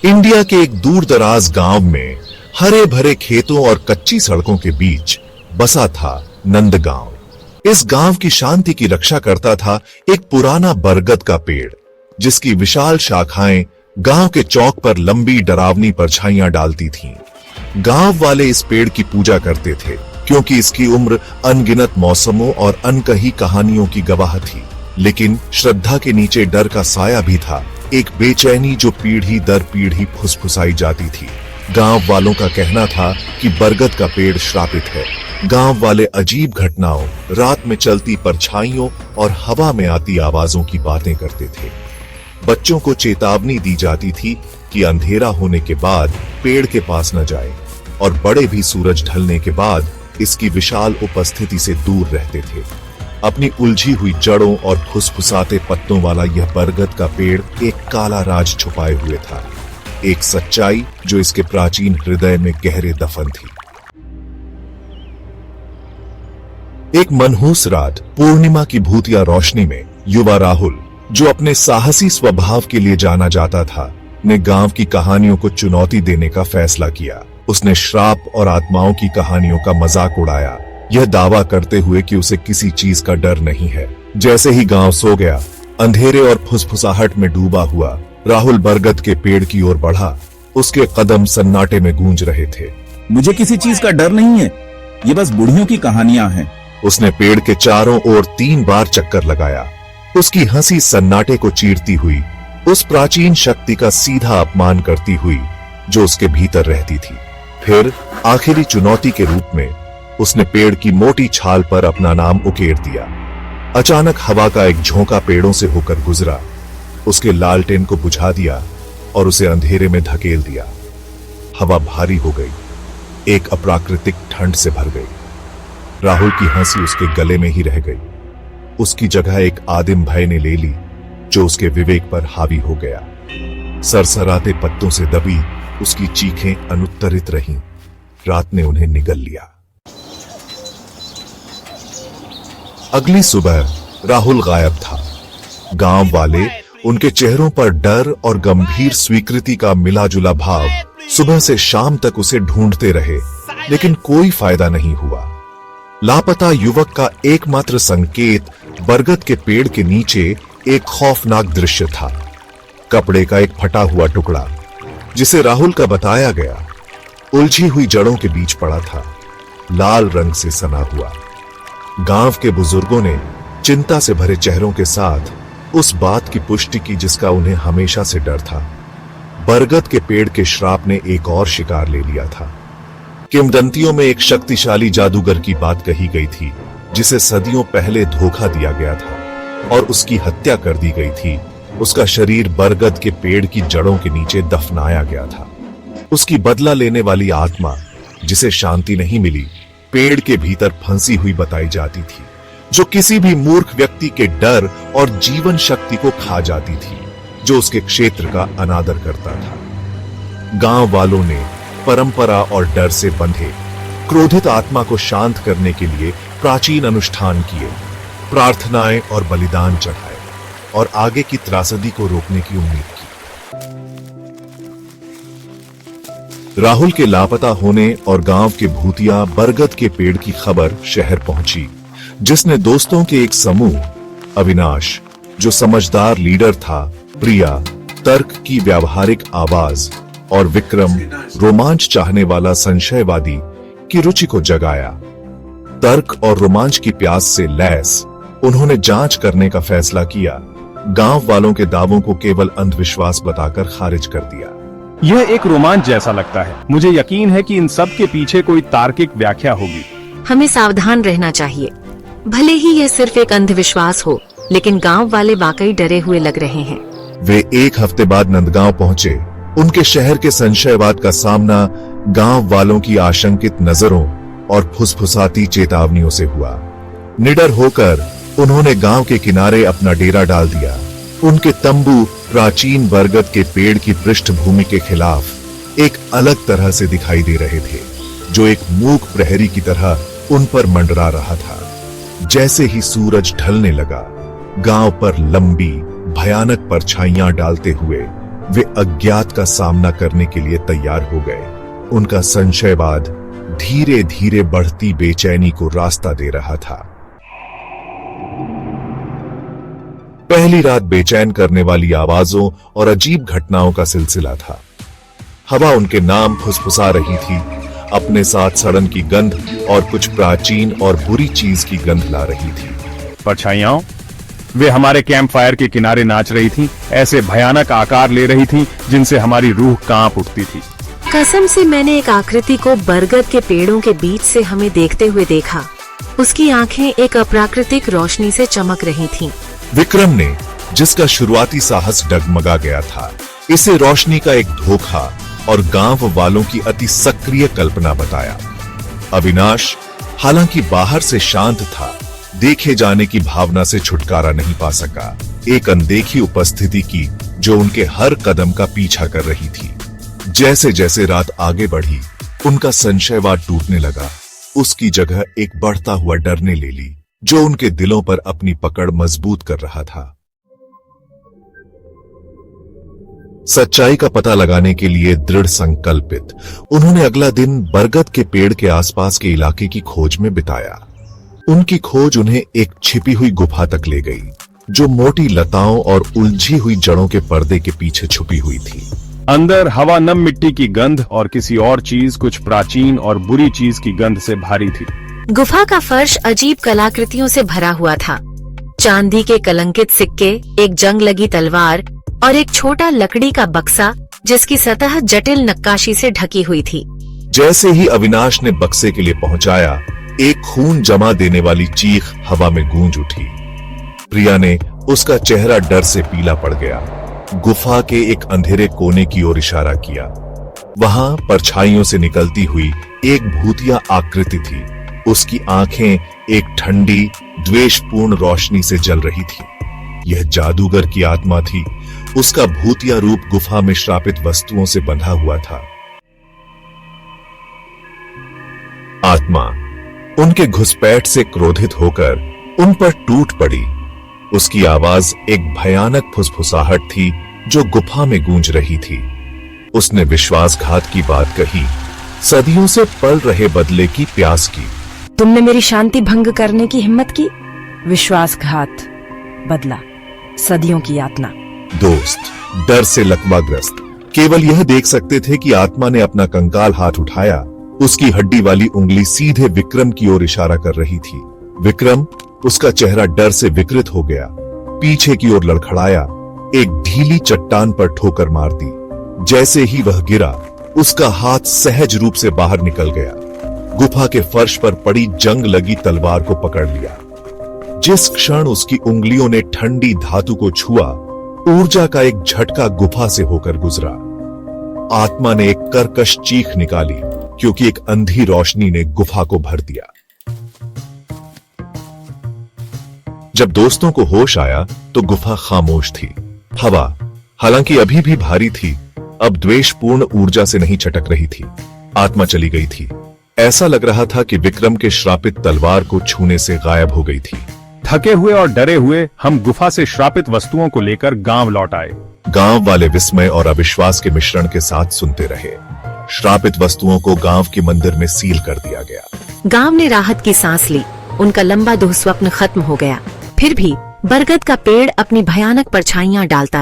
India के एक दूर दराज गांव में हरे भरे खेतों और कच्ची सड़कों के बीच बसा था नंदगांव। इस गांव की शांति की रक्षा करता था एक पुराना बरगद का पेड़, जिसकी विशाल शाखाएं गांव के चौक पर लंबी डरावनी परछाइयां डालती थीं। गांव वाले इस पेड़ की पूजा करते थे क्योंकि इसकी उम्र अनगिनत मौसमों और अनकही कहानियों की गवाह थी। लेकिन श्रद्धा के नीचे डर का साया भी था, एक बेचैनी जो पीढ़ी दर पीढ़ी फुसफुसाई जाती थी। गांव वालों का कहना था कि बरगद का पेड़ श्रापित है। गांव वाले अजीब घटनाओं, रात में चलती परछाइयों और हवा में आती आवाजों की बातें करते थे। बच्चों को चेतावनी दी जाती थी कि अंधेरा होने के बाद पेड़ के पास न जाए, और बड़े भी सूरज ढलने के बाद इसकी विशाल उपस्थिति से दूर रहते थे। अपनी उलझी हुई जड़ों और फुसफुसाते पत्तों वाला यह बरगद का पेड़ एक काला राज छुपाए हुए था, एक सच्चाई जो इसके प्राचीन हृदय में गहरे दफन थी। एक मनहूस रात पूर्णिमा की भूतिया रोशनी में युवा राहुल, जो अपने साहसी स्वभाव के लिए जाना जाता था, ने गांव की कहानियों को चुनौती देने का फैसला किया। उसने श्राप और आत्माओं की कहानियों का मजाक उड़ाया, यह दावा करते हुए कि उसे किसी चीज का डर नहीं है। जैसे ही गांव सो गया, अंधेरे और फुसफुसाहट में डूबा हुआ राहुल बरगद के पेड़ की ओर बढ़ा। उसके कदम सन्नाटे में गूंज रहे थे। मुझे किसी चीज का डर नहीं है, ये बस बुढ़ियों की कहानियां हैं। उसने पेड़ के चारों ओर 3 बार चक्कर लगाया। उसकी हंसी सन्नाटे को चीरती हुई, उस प्राचीन शक्ति का सीधा अपमान करती हुई जो उसके भीतर रहती थी। फिर आखिरी चुनौती के रूप में उसने पेड़ की मोटी छाल पर अपना नाम उकेर दिया। अचानक हवा का एक झोंका पेड़ों से होकर गुजरा, उसके लालटेन को बुझा दिया और उसे अंधेरे में धकेल दिया। हवा भारी हो गई, एक अप्राकृतिक ठंड से भर गई। राहुल की हंसी उसके गले में ही रह गई। उसकी जगह एक आदिम भय ने ले ली जो उसके विवेक पर हावी हो गया। सरसराते पत्तों से दबी उसकी चीखें अनुत्तरित रहीं। रात ने उन्हें निगल लिया। अगली सुबह राहुल गायब था। गांव वाले उनके चेहरों पर डर और गंभीर स्वीकृति का मिलाजुला भाव सुबह से शाम तक उसे ढूंढते रहे, लेकिन कोई फायदा नहीं हुआ। लापता युवक का एकमात्र संकेत बरगद के पेड़ के नीचे एक खौफनाक दृश्य था। कपड़े का एक फटा हुआ टुकड़ा, जिसे राहुल का बताया गया, उलझी हुई जड़ों के बीच पड़ा था, लाल रंग से सना हुआ। गांव के बुजुर्गों ने चिंता से भरे चेहरों के साथ उस बात की पुष्टि की जिसका उन्हें हमेशा से डर था। बरगद के पेड़ के श्राप ने एक और शिकार ले लिया था। किंवदंतियों में एक शक्तिशाली जादूगर की बात कही गई थी, जिसे सदियों पहले धोखा दिया गया था और उसकी हत्या कर दी गई थी। उसका शरीर बरगद के पेड़ की जड़ों के नीचे दफनाया गया था। उसकी बदला लेने वाली आत्मा, जिसे शांति नहीं मिली, पेड़ के भीतर फंसी हुई बताई जाती थी, जो किसी भी मूर्ख व्यक्ति के डर और जीवन शक्ति को खा जाती थी, जो उसके क्षेत्र का अनादर करता था। गांव वालों ने परंपरा और डर से बंधे क्रोधित आत्मा को शांत करने के लिए प्राचीन अनुष्ठान किए, प्रार्थनाएं और बलिदान चढ़ाए और आगे की त्रासदी को रोकने की उम्मीद की। राहुल के लापता होने और गांव के भूतिया बरगद के पेड़ की खबर शहर पहुंची, जिसने दोस्तों के एक समूह, अविनाश जो समझदार लीडर था, प्रिया तर्क की व्यावहारिक आवाज और विक्रम रोमांच चाहने वाला संशयवादी की रुचि को जगाया। तर्क और रोमांच की प्यास से लैस उन्होंने जांच करने का फैसला किया। गांव वालों के दावों को केवल अंधविश्वास बताकर खारिज कर दिया। यह एक रोमांच जैसा लगता है। मुझे यकीन है कि इन सब के पीछे कोई तार्किक व्याख्या होगी। हमें सावधान रहना चाहिए। भले ही यह सिर्फ एक अंधविश्वास हो, लेकिन गांव वाले वाकई डरे हुए लग रहे हैं। वे 1 हफ्ते बाद नंदगांव पहुंचे। उनके शहर के संशयवाद का सामना गांव वालों की आशंकित नजरों और फुसफुसाती चेतावनियों से हुआ। निडर होकर उन्होंने गांव के किनारे अपना डेरा डाल दिया। उनके तंबू प्राचीन बरगद के पेड़ की पृष्ठभूमि के खिलाफ एक अलग तरह से दिखाई दे रहे थे, जो एक मूक प्रहरी की तरह उन पर मंडरा रहा था। जैसे ही सूरज ढलने लगा, गांव पर लंबी भयानक परछाइयां डालते हुए वे अज्ञात का सामना करने के लिए तैयार हो गए। उनका संशयवाद धीरे धीरे बढ़ती बेचैनी को रास्ता दे रहा था। पहली रात बेचैन करने वाली आवाजों और अजीब घटनाओं का सिलसिला था। हवा उनके नाम फुसफुसा रही थी, अपने साथ सड़न की गंध और कुछ प्राचीन और बुरी चीज की गंध ला रही थी। परछाइयां वे हमारे कैंप फायर के किनारे नाच रही थीं, ऐसे भयानक आकार ले रही थीं जिनसे हमारी रूह कांप उठती थी। कसम से मैंने एक आकृति को बरगद के पेड़ों के बीच से हमें देखते हुए देखा। उसकी आंखें एक अप्राकृतिक रोशनी से चमक रही थीं। विक्रम ने, जिसका शुरुआती साहस डगमगा गया था, इसे रोशनी का एक धोखा और गांव वालों की अति सक्रिय कल्पना बताया। अविनाश हालांकि बाहर से शांत था, देखे जाने की भावना से छुटकारा नहीं पा सका। एक अनदेखी उपस्थिति की जो उनके हर कदम का पीछा कर रही थी। जैसे जैसे रात आगे बढ़ी, उनका संशयवाद टूटने लगा। उसकी जगह एक बढ़ता हुआ डर ने ले ली, जो उनके दिलों पर अपनी पकड़ मजबूत कर रहा था। सच्चाई का पता लगाने के लिए दृढ़ संकल्पित, उन्होंने अगला दिन बरगद के पेड़ के आसपास के इलाके की खोज में बिताया। उनकी खोज उन्हें एक छिपी हुई गुफा तक ले गई, जो मोटी लताओं और उलझी हुई जड़ों के पर्दे के पीछे छुपी हुई थी। अंदर हवा नम मिट्टी की गंध और किसी और चीज, कुछ प्राचीन और बुरी चीज की गंध से भारी थी। गुफा का फर्श अजीब कलाकृतियों से भरा हुआ था। चांदी के कलंकित सिक्के, एक जंग लगी तलवार और एक छोटा लकड़ी का बक्सा जिसकी सतह जटिल नक्काशी से ढकी हुई थी। जैसे ही अविनाश ने बक्से के लिए पहुंचाया, एक खून जमा देने वाली चीख हवा में गूंज उठी। प्रिया ने, उसका चेहरा डर से पीला पड़ गया, गुफा के एक अंधेरे कोने की ओर इशारा किया। वहां परछाइयों से निकलती हुई एक भूतिया आकृति थी। उसकी आंखें एक ठंडी, द्वेषपूर्ण रोशनी से जल रही थी। यह जादूगर की आत्मा थी। उसका भूतिया रूप गुफा में श्रापित वस्तुओं से बंधा हुआ था। आत्मा उनके घुसपैठ से क्रोधित होकर उन पर टूट पड़ी। उसकी आवाज एक भयानक फुसफुसाहट थी जो गुफा में गूंज रही थी। उसने विश्वासघात की बात कही, सदियों से पल रहे बदले की प्यास की। तुमने मेरी शांति भंग करने की हिम्मत की। विश्वासघात, बदला, सदियों की यातना। दोस्त डर से लकवाग्रस्त केवल यह देख सकते थे कि आत्मा ने अपना कंकाल हाथ उठाया। उसकी हड्डी वाली उंगली सीधे विक्रम की ओर इशारा कर रही थी। विक्रम, उसका चेहरा डर से विकृत हो गया, पीछे की ओर लड़खड़ाया, एक ढीली चट्टान पर ठोकर मार दी। जैसे ही वह गिरा, उसका हाथ सहज रूप से बाहर निकल गया। गुफा के फर्श पर पड़ी जंग लगी तलवार को पकड़ लिया। जिस क्षण उसकी उंगलियों ने ठंडी धातु को छुआ, ऊर्जा का एक झटका गुफा से होकर गुजरा। आत्मा ने एक कर्कश चीख निकाली, क्योंकि एक अंधी रोशनी ने गुफा को भर दिया। जब दोस्तों को होश आया तो गुफा खामोश थी। हवा, हालांकि अभी भी भारी थी, अब द्वेषपूर्ण ऊर्जा से नहीं चटक रही थी। आत्मा चली गई थी। ऐसा लग रहा था कि विक्रम के श्रापित तलवार को छूने से गायब हो गई थी। थके हुए और डरे हुए हम गुफा से श्रापित वस्तुओं को लेकर गांव लौट आए। गांव वाले विस्मय और अविश्वास के मिश्रण के साथ सुनते रहे। श्रापित वस्तुओं को गांव के मंदिर में सील कर दिया गया। गांव ने राहत की सांस ली। उनका लंबा दुःस्वप्न खत्म हो गया। फिर भी बरगद का पेड़ अपनी भयानक परछाइयां डालता रहा।